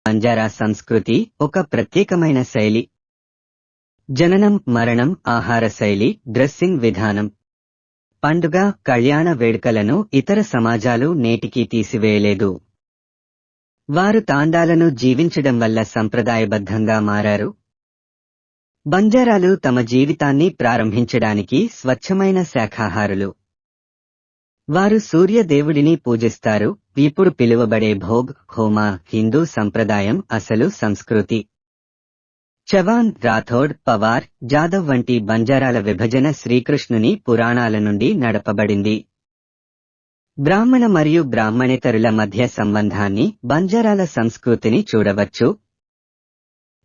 బంజారా సంస్కృతి ఒక ప్రత్యేకమైన శైలి. జననం, మరణం, ఆహార శైలి, డ్రెస్సింగ్ విధానం, పండుగ, కళ్యాణ వేడుకలను ఇతర సమాజాలు నేటికీ తీసివేయలేదు. వారు తాండాలను జీవించడం వల్ల సంప్రదాయబద్ధంగా మారారు. బంజారాలు తమ జీవితాన్ని ప్రారంభించడానికి స్వచ్ఛమైన శాఖాహారులు. వారు సూర్య దేవుడిని పూజిస్తారు. ఇప్పుడు పిలువబడే భోగ్, హోమా హిందూ సంప్రదాయం అసలు సంస్కృతి. చవాన్, రాథోడ్, పవార్, జాదవ్ వంటి బంజారాల విభజన శ్రీకృష్ణుని పురాణాల నుండి నడపబడింది. బ్రాహ్మణ మరియు బ్రాహ్మణేతరుల మధ్య సంబంధాన్ని బంజారాల సంస్కృతిని చూడవచ్చు.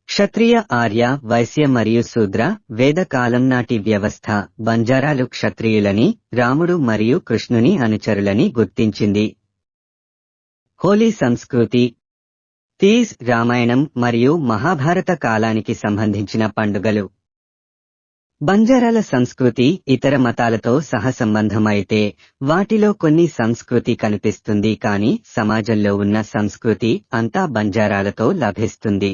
క్షత్రియ, ఆర్య, వైశ్య మరియు శూద్ర వేదకాలం నాటి వ్యవస్థ బంజారాలు క్షత్రియులని, రాముడు మరియు కృష్ణుని అనుచరులని గుర్తించింది. హోలీ సంస్కృతి. తీజ్, రామాయణం మరియు మహాభారత కాలానికి సంబంధించిన పండుగలు. బంజారాల సంస్కృతి ఇతర మతాలతో సహసంబంధం అయితే వాటిలో కొన్ని సంస్కృతి కనిపిస్తుంది, కానీ సమాజంలో ఉన్న సంస్కృతి అంతా బంజారాలతో లభిస్తుంది.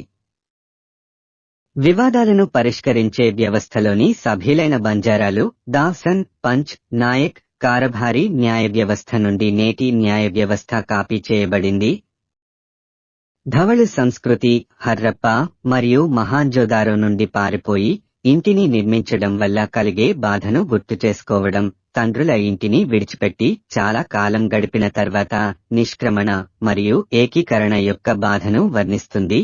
వివాదాలను పరిష్కరించే వ్యవస్థలోని సభ్యులైన బంజారాలు దాసన్, పంచ్, నాయక్, కారభారి న్యాయ వ్యవస్థ నుండి నేటి న్యాయ వ్యవస్థ కాపీ చేయబడింది. ధవళు సంస్కృతి. హర్రప్ప మరియు మహాంజోదారో నుండి పారిపోయి ఇంటిని నిర్మించడం వల్ల కలిగే బాధను గుర్తుచేసుకోవడం, తండ్రుల ఇంటిని విడిచిపెట్టి చాలా కాలం గడిపిన తర్వాత నిష్క్రమణ మరియు ఏకీకరణ యొక్క బాధను వర్ణిస్తుంది.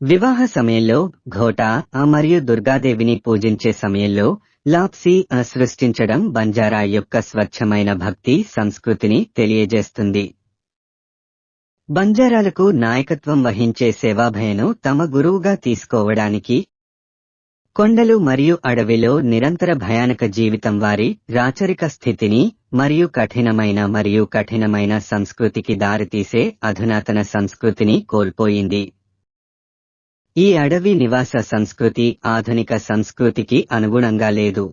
వివాహ సమయంలో ఘోటా మరియు దుర్గాదేవిని పూజించే సమయంలో లాప్సీ సృష్టించడం బంజారా యొక్క స్వచ్ఛమైన భక్తి సంస్కృతిని తెలియజేస్తుంది. బంజారాలకు నాయకత్వం వహించే సేవాభయను తమ గురువుగా తీసుకోవడానికి కొండలు మరియు అడవిలో నిరంతర భయానక జీవితం వారి రాచరిక స్థితిని మరియు కఠినమైన సంస్కృతికి దారితీసే అధునాతన సంస్కృతిని కోల్పోయింది. ఈ అడవి నివాస సంస్కృతి ఆధునిక సంస్కృతికి అనుగుణంగా లేదు.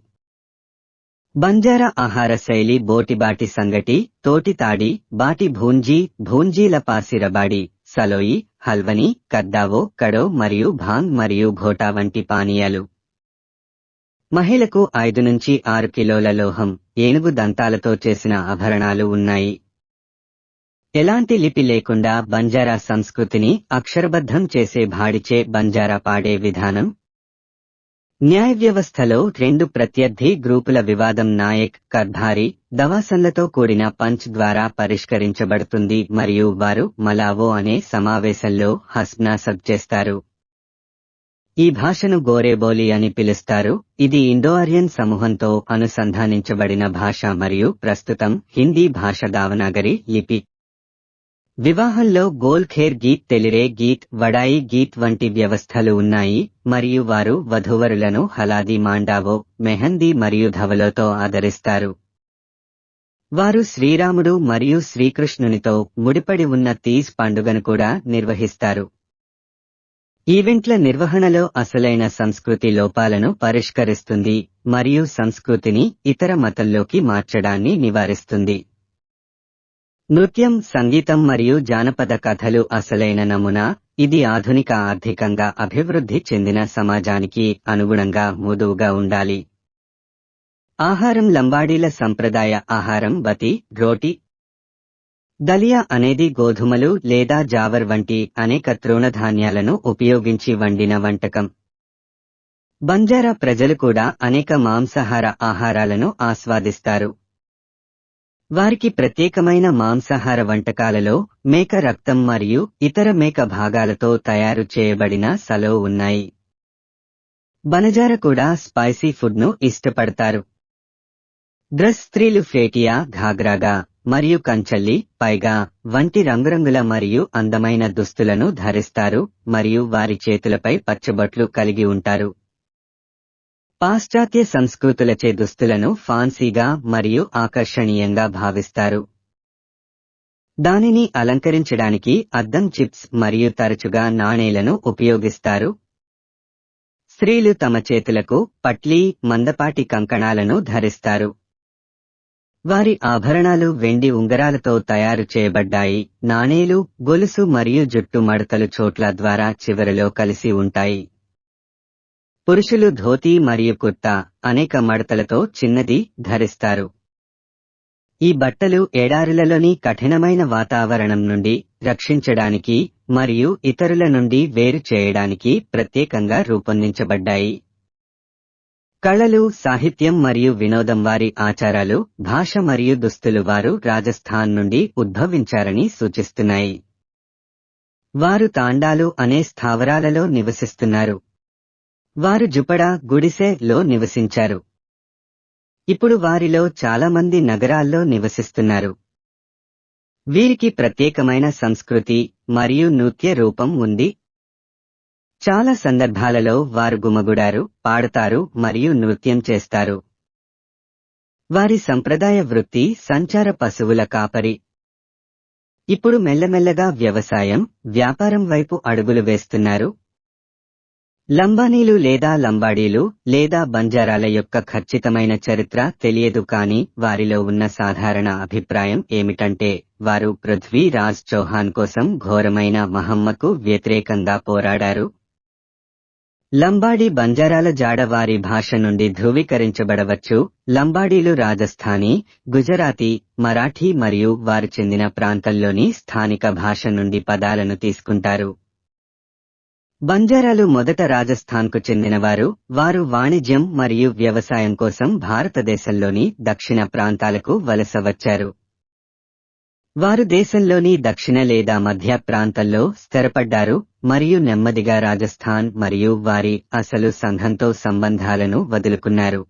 బంజారా ఆహార శైలి బోటిబాటి సంగటి, తోటితాడి, బాటి భూంజీ, భూంజీల పాసిరబాడి, సలోయి, హల్వని, కద్దావో, కడో మరియు భాంగ్ మరియు ఘోటా వంటి పానీయాలు. మహిళకు 5 నుంచి 6 కిలోల లోహం, ఏనుగు దంతాలతో చేసిన ఆభరణాలు ఉన్నాయి. ఎలాంటి లిపి లేకుండా బంజారా సంస్కృతిని అక్షరబద్ధం చేసే భాడిచే బంజారా పాడే విధానం. న్యాయ వ్యవస్థలో 2 ప్రత్యర్థి గ్రూపుల వివాదం నాయక్, కర్ధారి, దవాసన్లతో కూడిన పంచ్ ద్వారా పరిష్కరించబడుతుంది మరియు వారు మలావో అనే సమావేశంలో హస్నాసబ్ చేస్తారు. ఈ భాషను గోరేబోలి అని పిలుస్తారు. ఇది ఇండో-ఆర్యన్ సమూహంతో అనుసంధానించబడిన భాష మరియు ప్రస్తుతం హిందీ భాష దావనాగరి లిపి. వివాహంలో గోల్ ఖేర్ గీత్, తెలిరే గీత్, వడాయి గీత్ వంటి వ్యవస్థలు ఉన్నాయి మరియు వారు వధూవరులను హలాది, మాండావో, మెహందీ మరియు ధవలోతో ఆదరిస్తారు. వారు శ్రీరాముడు మరియు శ్రీకృష్ణునితో ముడిపడి ఉన్న తీజ్ పండుగను కూడా నిర్వహిస్తారు. ఈవెంట్ల నిర్వహణలో అసలైన సంస్కృతి లోపాలను పరిష్కరిస్తుంది మరియు సంస్కృతిని ఇతర మతంలోకి మార్చడాన్ని నివారిస్తుంది. నృత్యం, సంగీతం మరియు జానపద కథలు అసలైన నమూనా. ఇది ఆధునిక ఆర్థికంగా అభివృద్ధి చెందిన సమాజానికి అనుగుణంగా మృదువుగా ఉండాలి. ఆహారం. లంబాడీల సంప్రదాయ ఆహారం బతి, రోటి. దలియా అనేది గోధుమలు లేదా జావర్ వంటి అనేక తృణధాన్యాలను ఉపయోగించి వండిన వంటకం. బంజారా ప్రజలు కూడా అనేక మాంసాహార ఆహారాలను ఆస్వాదిస్తారు. వారికి ప్రత్యేకమైన మాంసాహార వంటకాలలో మేక రక్తం మరియు ఇతర మేక భాగాలతో తయారు చేయబడిన సలో ఉన్నాయి. బనజారా కూడా స్పైసీ ఫుడ్ను ఇష్టపడతారు. డ్రెస్. స్త్రీలు ఫేటియా, ఘాగ్రాగా మరియు కంచల్లి, పైగా వంటి రంగురంగుల మరియు అందమైన దుస్తులను ధరిస్తారు మరియు వారి చేతులపై పచ్చబొట్లు కలిగి ఉంటారు. పాశ్చాత్య సంస్కృతులచే దుస్తులను ఫాన్సీగా మరియు ఆకర్షణీయంగా భావిస్తారు. దానిని అలంకరించడానికి అద్దం, చిప్స్ మరియు తరచుగా నాణేలను ఉపయోగిస్తారు. స్త్రీలు తమ చేతులకు పట్లీ, మందపాటి కంకణాలను ధరిస్తారు. వారి ఆభరణాలు వెండి ఉంగరాలతో తయారు చేయబడ్డాయి. నాణేలు, గొలుసు మరియు జుట్టు మడతలు చోట్ల ద్వారా చివరలో కలిసి ఉంటాయి. పురుషులు ధోతి మరియు కుర్తా అనేక మడతలతో చిన్నది ధరిస్తారు. ఈ బట్టలు ఎడారులలోని కఠినమైన వాతావరణం నుండి రక్షించడానికి మరియు ఇతరుల నుండి వేరు చేయడానికి ప్రత్యేకంగా రూపొందించబడ్డాయి. కళలు, సాహిత్యం మరియు వినోదం వారి ఆచారాలు, భాష మరియు దుస్తులు వారు రాజస్థాన్ నుండి ఉద్భవించారని సూచిస్తున్నాయి. వారు తాండాలు అనే స్థావరాలలో నివసిస్తున్నారు. వారు జుపడా, గుడిసె లో నివసించారు. ఇప్పుడు వారిలో చాలా మంది నగరాల్లో నివసిస్తున్నారు. వీరికి ప్రత్యేకమైన సంస్కృతి మరియు నృత్య రూపం ఉంది. చాలా సందర్భాలలో వారు గుమగుడారు, పాడతారు మరియు నృత్యం చేస్తారు. వారి సంప్రదాయ వృత్తి సంచార పశువుల కాపరి. ఇప్పుడు మెల్లమెల్లగా వ్యవసాయం, వ్యాపారం వైపు అడుగులు వేస్తున్నారు. లంబానీలు లేదా లంబాడీలు లేదా బంజారాల యొక్క ఖచ్చితమైన చరిత్ర తెలియదు, కానీ వారిలో ఉన్న సాధారణ అభిప్రాయం ఏమిటంటే వారు పృథ్వీరాజ్ చౌహాన్ కోసం ఘోరమైన మహమ్మకు వ్యతిరేకంగా పోరాడారు. లంబాడీ బంజారాల జాడ వారి భాష నుండి ధృవీకరించబడవచ్చు. లంబాడీలు రాజస్థానీ, గుజరాతీ, మరాఠీ మరియు వారు చెందిన ప్రాంతంలోని స్థానిక భాష నుండి పదాలను తీసుకుంటారు. బంజారాలు మొదట రాజస్థాన్కు చెందినవారు. వారు వాణిజ్యం మరియు వ్యవసాయం కోసం భారతదేశంలోని దక్షిణ ప్రాంతాలకు వలస వచ్చారు. వారు దేశంలోని దక్షిణ లేదా మధ్య ప్రాంతంలో స్థిరపడ్డారు మరియు నెమ్మదిగా రాజస్థాన్ మరియు వారి అసలు సంఘంతో సంబంధాలను వదులుకున్నారు.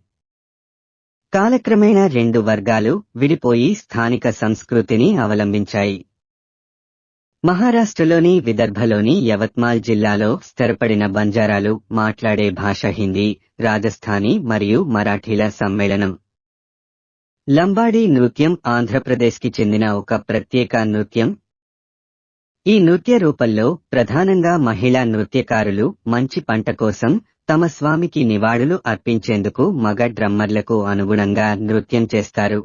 కాలక్రమేణా రెండు వర్గాలు విడిపోయి స్థానిక సంస్కృతిని అవలంబించాయి. మహారాష్ట్రలోని విదర్భలోని యవత్మాల్ జిల్లాలో స్థిరపడిన బంజారాలు మాట్లాడే భాష హిందీ, రాజస్థానీ మరియు మరాఠీల సమ్మేళనం. లంబాడీ నృత్యం ఆంధ్రప్రదేశ్కి చెందిన ఒక ప్రత్యేక నృత్యం. ఈ నృత్య రూపంలో ప్రధానంగా మహిళా నృత్యకారులు మంచి పంట కోసం తమ స్వామికి నివాళులు అర్పించేందుకు మగ డ్రమ్మర్లకు అనుగుణంగా నృత్యం చేస్తారు.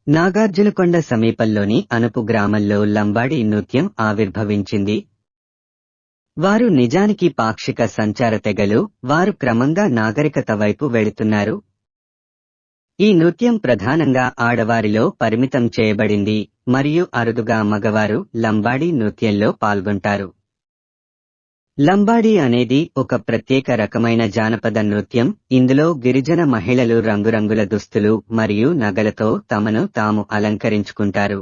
నాగార్జునకొండ సమీపంలోని అనుపు గ్రామంలో లంబాడీ నృత్యం ఆవిర్భవించింది. వారు నిజానికి పాక్షిక సంచార తెగలు. వారు క్రమంగా నాగరికత వైపు వెళుతున్నారు. ఈ నృత్యం ప్రధానంగా ఆడవారిలో పరిమితం చేయబడింది మరియు అరుదుగా మగవారు లంబాడీ నృత్యంలో పాల్గొంటారు. లంబాడీ అనేది ఒక ప్రత్యేక రకమైన జానపద నృత్యం. ఇందులో గిరిజన మహిళలు రంగురంగుల దుస్తులు మరియు నగలతో తమను తాము అలంకరించుకుంటారు.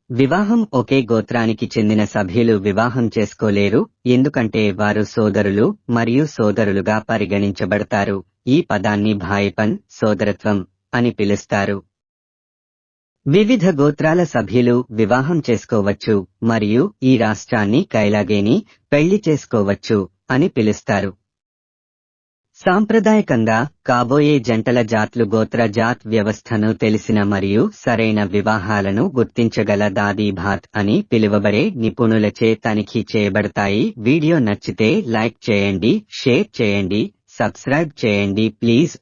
వివాహం ఒకే గోత్రానికి చెందిన సభ్యులు వివాహం చేసుకోలేరు, ఎందుకంటే వారు సోదరులు మరియు సోదరులుగా పరిగణించబడతారు. ఈ పదాన్ని భాయిపన్, సోదరత్వం అని పిలుస్తారు. వివిధ గోత్రాల సభ్యులు వివాహం చేసుకోవచ్చు మరియు ఈ రాష్ట్రాన్ని కైలాగేని, పెళ్లి చేసుకోవచ్చు అని పిలుస్తారు. సాంప్రదాయకంగా కాబోయే జంటల జాత్లు గోత్ర జాత్ వ్యవస్థను తెలిసిన మరియు సరైన వివాహాలను గుర్తించగల దాదీ భాత్ అని పిలువబడే నిపుణులచే తనిఖీ చేయబడతాయి. వీడియో నచ్చితే లైక్ చేయండి, షేర్ చేయండి, సబ్స్క్రైబ్ చేయండి ప్లీజ్.